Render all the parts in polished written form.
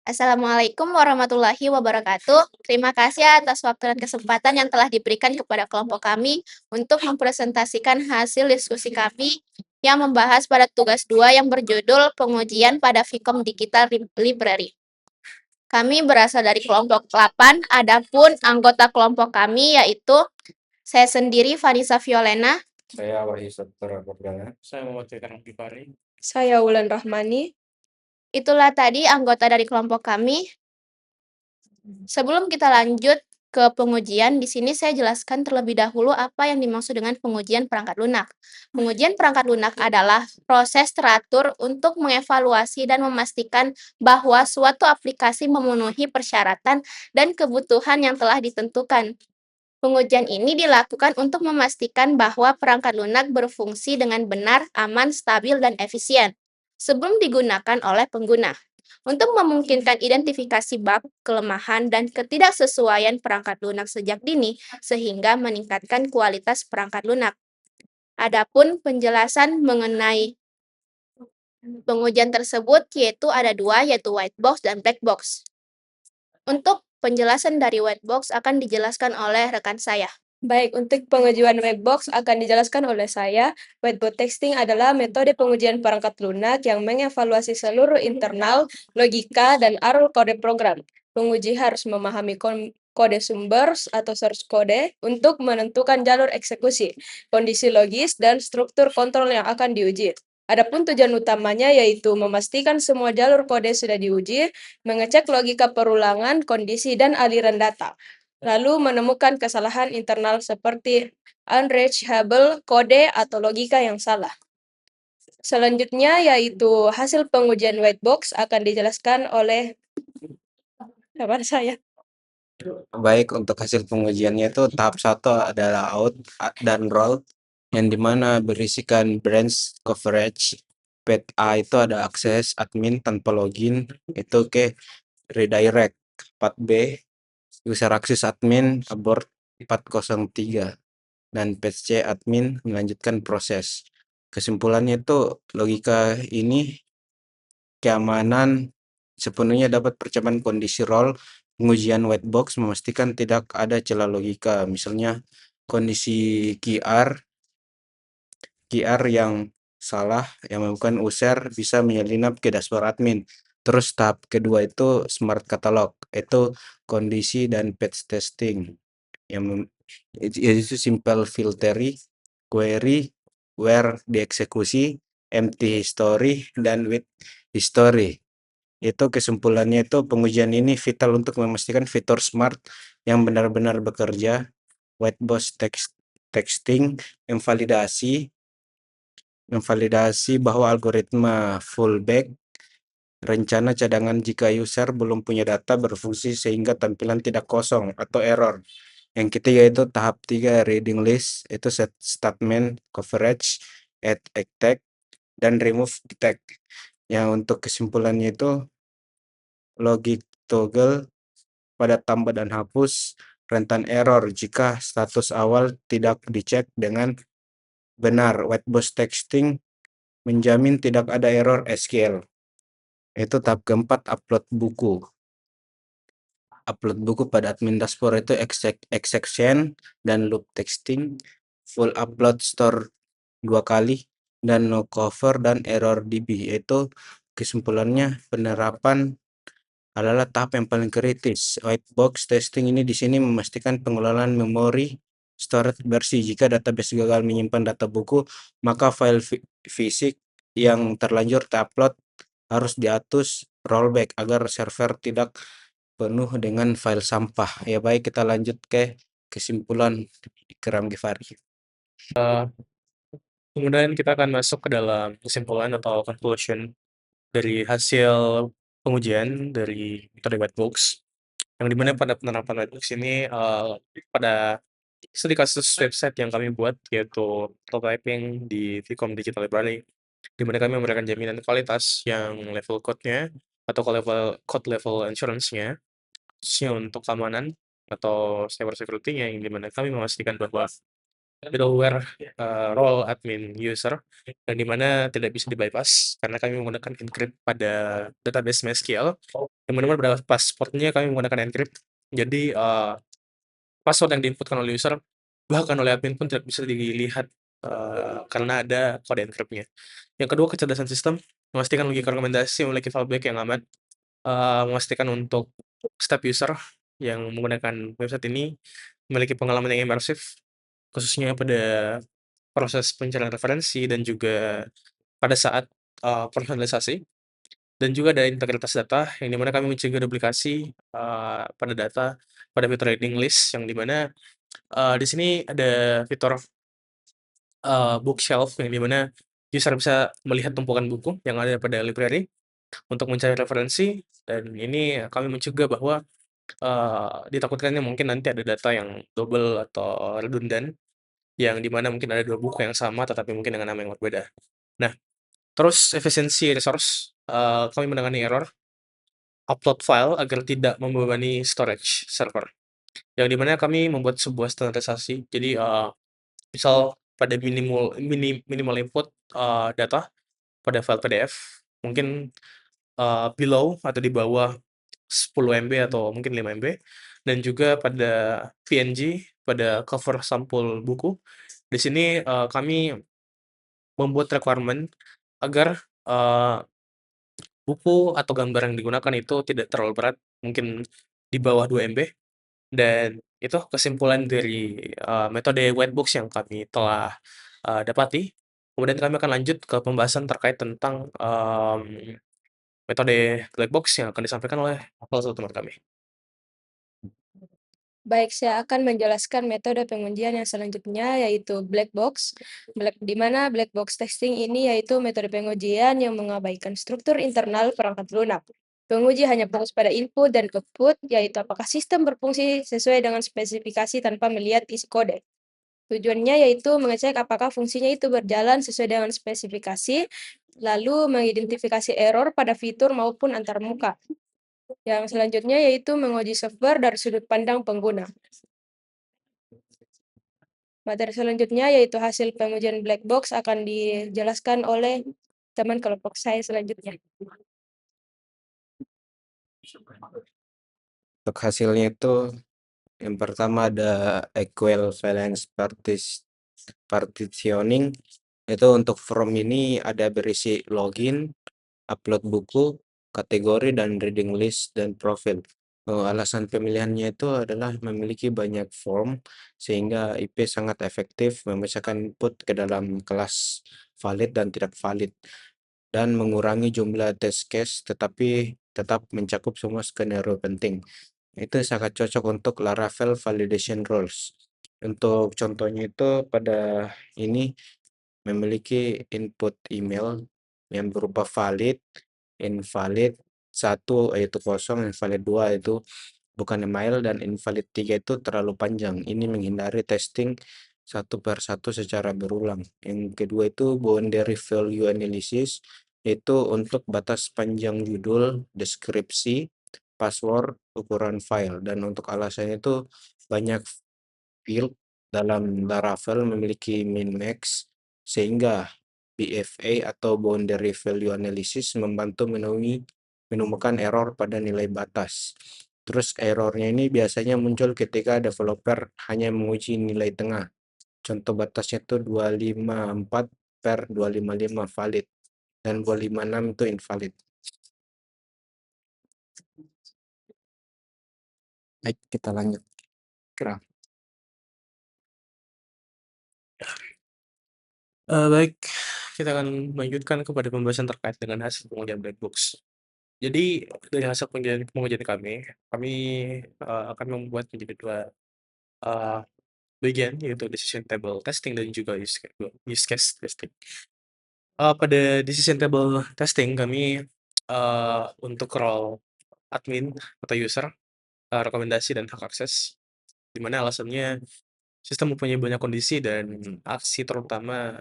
Assalamualaikum warahmatullahi wabarakatuh. Terima kasih atas waktu dan kesempatan yang telah diberikan kepada kelompok kami untuk mempresentasikan hasil diskusi kami yang membahas pada tugas 2 yang berjudul Pengujian pada Vcom Digital Library. Kami berasal dari kelompok 8, adapun anggota kelompok kami yaitu saya sendiri Vanessa Violena. Saya Wahyu Saputra Perdana. Saya Muhammad Fikar Gifari. Saya Wulan Rahmani. Itulah tadi anggota dari kelompok kami. Sebelum kita lanjut ke pengujian, di sini saya jelaskan terlebih dahulu apa yang dimaksud dengan pengujian perangkat lunak. Pengujian perangkat lunak adalah proses teratur untuk mengevaluasi dan memastikan bahwa suatu aplikasi memenuhi persyaratan dan kebutuhan yang telah ditentukan. Pengujian ini dilakukan untuk memastikan bahwa perangkat lunak berfungsi dengan benar, aman, stabil, dan efisien sebelum digunakan oleh pengguna. Untuk memungkinkan identifikasi bug, kelemahan, dan ketidaksesuaian perangkat lunak sejak dini, sehingga meningkatkan kualitas perangkat lunak. Adapun penjelasan mengenai pengujian tersebut yaitu ada dua, yaitu white box dan black box. Untuk penjelasan dari white box akan dijelaskan oleh rekan saya. Baik, untuk pengujian white box akan dijelaskan oleh saya. Whitebox testing adalah metode pengujian perangkat lunak yang mengevaluasi seluruh internal, logika, dan arus kode program. Penguji harus memahami kode sumber atau source code untuk menentukan jalur eksekusi, kondisi logis, dan struktur kontrol yang akan diuji. Adapun tujuan utamanya yaitu memastikan semua jalur kode sudah diuji, mengecek logika perulangan, kondisi, dan aliran data, lalu menemukan kesalahan internal seperti unreachable kode atau logika yang salah. Selanjutnya yaitu hasil pengujian white box akan dijelaskan oleh kawan saya. Baik, untuk hasil pengujiannya itu tahap 1 adalah out dan roll, yang dimana berisikan branch coverage. Pet A itu ada akses admin tanpa login, itu ke redirect. Part B, user access admin abort 403, dan pet C admin melanjutkan proses. Kesimpulannya itu logika ini keamanan sepenuhnya dapat percobaan kondisi role. Pengujian white box memastikan tidak ada celah logika, misalnya kondisi QR yang salah yang menyebabkan user bisa menyelinap ke dashboard admin. Terus tahap kedua itu smart catalog, itu kondisi dan patch testing yang itu simple filtering, query, where dieksekusi, empty history, dan with history. Itu kesimpulannya itu pengujian ini vital untuk memastikan fitur smart yang benar-benar bekerja. White box texting memvalidasi bahwa algoritma fallback rencana cadangan jika user belum punya data berfungsi sehingga tampilan tidak kosong atau error. Yang ketiga itu tahap 3 reading list, itu set statement coverage, add tag, dan remove tag. Yang untuk kesimpulannya itu logic toggle pada tambah dan hapus rentan error jika status awal tidak dicek dengan benar. White box texting menjamin tidak ada error SQL. Itu tahap keempat, upload buku. Upload buku pada admin dashboard itu exception dan loop texting, full upload store 2 kali, dan no cover dan error DB. Itu kesimpulannya penerapan adalah tahap yang paling kritis. White box testing ini di sini memastikan pengelolaan memori storage bersih. Jika database gagal menyimpan data buku, maka file fisik yang terlanjur terupload harus diatur rollback agar server tidak penuh dengan file sampah. Ya baik, kita lanjut ke kesimpulan Ikram Gifari. Kemudian kita akan masuk ke dalam kesimpulan atau conclusion dari hasil pengujian dari metode white box. Yang dimana pada penerapan white box ini pada studi kasus website yang kami buat yaitu prototyping di Vcom Digital Library, di mana kami memberikan jaminan kualitas yang level code-nya atau code level assurance-nya, khususnya untuk keamanan atau cyber security-nya, yang dimana kami memastikan bahwa middleware role admin user, yang dimana tidak bisa di-bypass karena kami menggunakan encrypt pada database MySQL, yang mana pada password-nya kami menggunakan encrypt. Jadi, password yang diinputkan oleh user, bahkan oleh admin pun tidak bisa dilihat, karena ada kode encrypt-nya. Yang kedua, kecerdasan sistem, memastikan logika rekomendasi memiliki fallback yang aman, memastikan untuk setiap user yang menggunakan website ini memiliki pengalaman yang imersif, khususnya pada proses pencarian referensi dan juga pada saat, personalisasi. Dan juga ada integritas data, yang dimana kami mencegah duplikasi, pada data, pada fitur reading list, yang dimana di sini ada fitur, bookshelf, yang dimana user bisa melihat tumpukan buku yang ada pada library untuk mencari referensi, dan ini kami mencegah bahwa, ditakutkannya mungkin nanti ada data yang double atau redundant, yang dimana mungkin ada 2 buku yang sama, tetapi mungkin dengan nama yang berbeda. Nah, terus efisiensi resource, kami menangani error upload file agar tidak membebani storage server, yang dimana kami membuat sebuah standarisasi. Jadi, misal pada minimal input, data pada file PDF, mungkin, below atau di bawah 10 MB atau mungkin 5 MB, dan juga pada PNG, pada cover sampul buku. Di sini, kami membuat requirement agar, buku atau gambar yang digunakan itu tidak terlalu berat, mungkin di bawah 2 MB, dan itu kesimpulan dari, metode whitebox yang kami telah, dapati. Kemudian kami akan lanjut ke pembahasan terkait tentang, metode black box yang akan disampaikan oleh salah satu teman kami. Baik, saya akan menjelaskan metode pengujian yang selanjutnya, yaitu black box. Di mana black box testing ini yaitu metode pengujian yang mengabaikan struktur internal perangkat lunak. Penguji hanya fokus pada input dan output, yaitu apakah sistem berfungsi sesuai dengan spesifikasi tanpa melihat isi kode. Tujuannya yaitu mengecek apakah fungsinya itu berjalan sesuai dengan spesifikasi, lalu mengidentifikasi error pada fitur maupun antar muka. Yang selanjutnya yaitu menguji software dari sudut pandang pengguna. Materi selanjutnya yaitu hasil pengujian black box akan dijelaskan oleh teman kelompok saya selanjutnya. Untuk hasilnya itu yang pertama ada equivalence partitioning. Itu untuk form ini ada berisi login, upload buku, kategori, dan reading list dan profil. Alasan pemilihannya itu adalah memiliki banyak form sehingga IP sangat efektif memecahkan input ke dalam kelas valid dan tidak valid, dan mengurangi jumlah test case tetapi tetap mencakup semua skenario penting. Itu sangat cocok untuk Laravel validation rules. Untuk contohnya itu pada ini memiliki input email yang berupa valid, invalid 1 yaitu kosong, invalid 2 itu bukan email, dan invalid 3 itu terlalu panjang. Ini menghindari testing satu per satu secara berulang. Yang kedua itu boundary value analysis, itu untuk batas panjang judul, deskripsi, password, ukuran file, dan untuk alasannya itu banyak field dalam Laravel memiliki min-max, sehingga BFA atau boundary value analysis membantu menemukan error pada nilai batas. Terus errornya ini biasanya muncul ketika developer hanya menguji nilai tengah. Contoh batasnya itu 254 per 255 valid dan 256 itu invalid. Baik, kita lanjut. Graf. Baik, kita akan melanjutkan kepada pembahasan terkait dengan hasil pengujian black box. Jadi dari hasil pengujian kami akan membuat menjadi 2 bagian, yaitu decision table testing dan juga use case testing. Pada decision table testing kami, untuk role admin atau user, rekomendasi dan hak akses, di mana alasannya sistem mempunyai banyak kondisi dan aksi, terutama,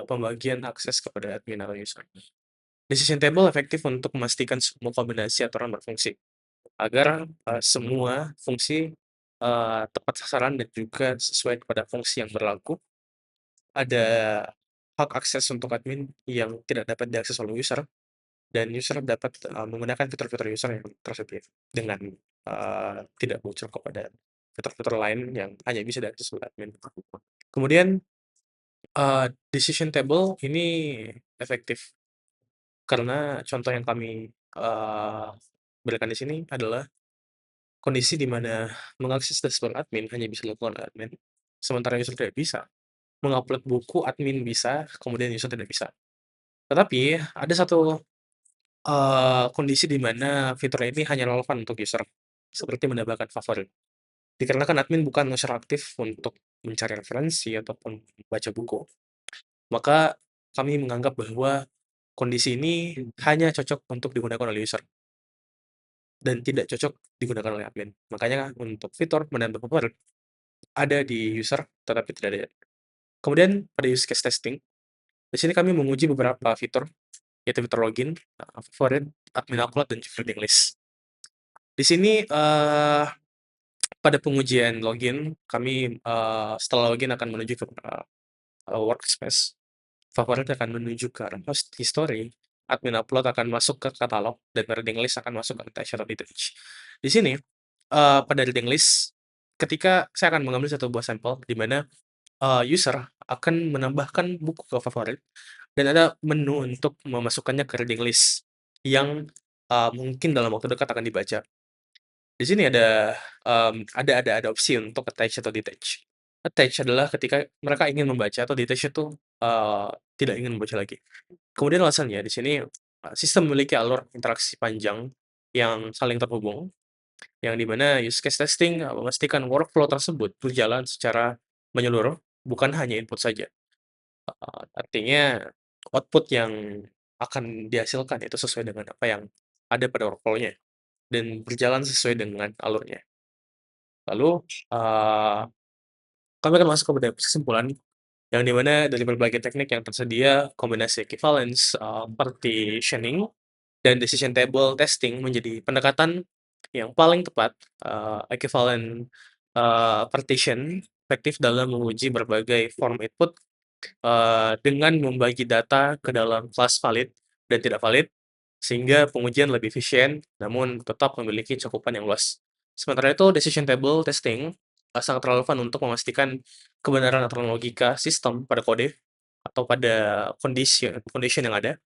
pembagian akses kepada admin atau user. Decision table efektif untuk memastikan semua kombinasi aturan berfungsi, agar, semua fungsi, tepat sasaran dan juga sesuai kepada fungsi yang berlaku, ada hak akses untuk admin yang tidak dapat diakses oleh user, dan user dapat menggunakan fitur-fitur user yang tersedia dengan tidak bocor kepada fitur-fitur lain yang hanya bisa diakses oleh admin. Kemudian decision table ini efektif karena contoh yang kami berikan di sini adalah kondisi di mana mengakses dashboard admin hanya bisa dilakukan oleh admin, sementara user tidak bisa. Mengupload buku admin bisa, kemudian user tidak bisa. Tetapi ada satu kondisi di mana fitur ini hanya relevan untuk user, seperti menambahkan favorit. Dikarenakan admin bukan user aktif untuk mencari referensi ataupun membaca buku, maka kami menganggap bahwa kondisi ini hanya cocok untuk digunakan oleh user dan tidak cocok digunakan oleh admin. Makanya untuk fitur menambah favorit ada di user, tetapi tidak ada. Kemudian pada use case testing, di sini kami menguji beberapa fitur, yaitu fitur login, favorit, admin upload, dan juga reading list. Di sini pada pengujian login, kami setelah login akan menuju ke workspace, favorit akan menuju ke host history, admin upload akan masuk ke katalog, dan reading list akan masuk ke attach atau detach. Di sini pada reading list, ketika saya akan mengambil satu buah sampel di mana user akan menambahkan buku ke favorit dan ada menu untuk memasukkannya ke reading list yang mungkin dalam waktu dekat akan dibaca. Di sini ada opsi untuk attach atau detach. Attach adalah ketika mereka ingin membaca, atau detach itu tidak ingin membaca lagi. Kemudian alasannya di sini sistem memiliki alur interaksi panjang yang saling terhubung, yang dimana use case testing memastikan workflow tersebut berjalan secara menyeluruh, bukan hanya input saja. Artinya output yang akan dihasilkan itu sesuai dengan apa yang ada pada workflow-nya dan berjalan sesuai dengan alurnya. Lalu kami akan masuk kepada kesimpulan yang dimana dari berbagai teknik yang tersedia, kombinasi equivalence, partitioning, dan decision table testing menjadi pendekatan yang paling tepat. Equivalent partition efektif dalam menguji berbagai form input dengan membagi data ke dalam kelas valid dan tidak valid, sehingga pengujian lebih efisien, namun tetap memiliki cakupan yang luas. Sementara itu, decision table testing sangat relevan untuk memastikan kebenaran aturan logika sistem pada kode atau pada condition yang ada,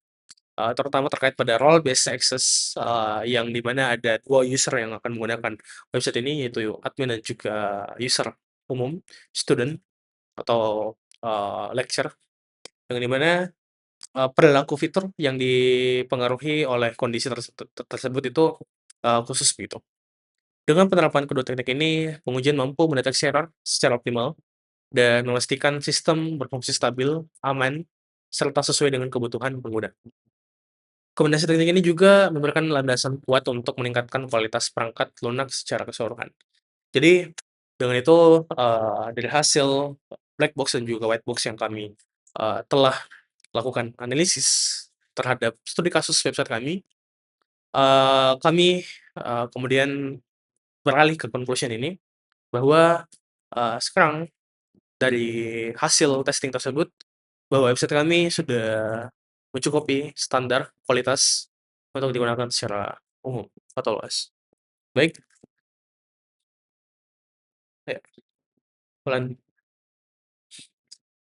terutama terkait pada role based access, yang dimana ada dua user yang akan menggunakan website ini, yaitu admin dan juga user umum, student atau lecturer, yang dimana perilaku fitur yang dipengaruhi oleh kondisi tersebut itu khusus begitu. Dengan penerapan kedua teknik ini, pengujian mampu mendeteksi error secara optimal dan memastikan sistem berfungsi stabil, aman, serta sesuai dengan kebutuhan pengguna. Kombinasi teknik ini juga memberikan landasan kuat untuk meningkatkan kualitas perangkat lunak secara keseluruhan. Jadi, dengan itu, dari hasil black box dan juga white box yang kami telah lakukan analisis terhadap studi kasus website kami, kami kemudian beralih ke conclusion ini, bahwa sekarang dari hasil testing tersebut, bahwa website kami sudah mencukupi standar kualitas untuk digunakan secara umum atau luas. Baik, ya, ulang.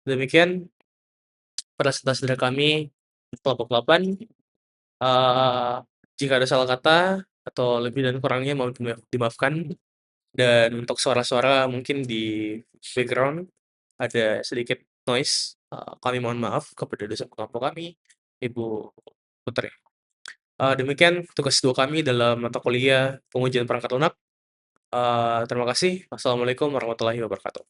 Demikian presentasi dari kami kelompok 8. Jika ada salah kata atau lebih dan kurangnya mohon dimaafkan. Dan untuk suara-suara mungkin di background ada sedikit noise, kami mohon maaf kepada dosen kelompok kami, Ibu Putri. Demikian tugas 2 kami dalam mata kuliah pengujian perangkat lunak. Terima kasih. Wassalamualaikum warahmatullahi wabarakatuh.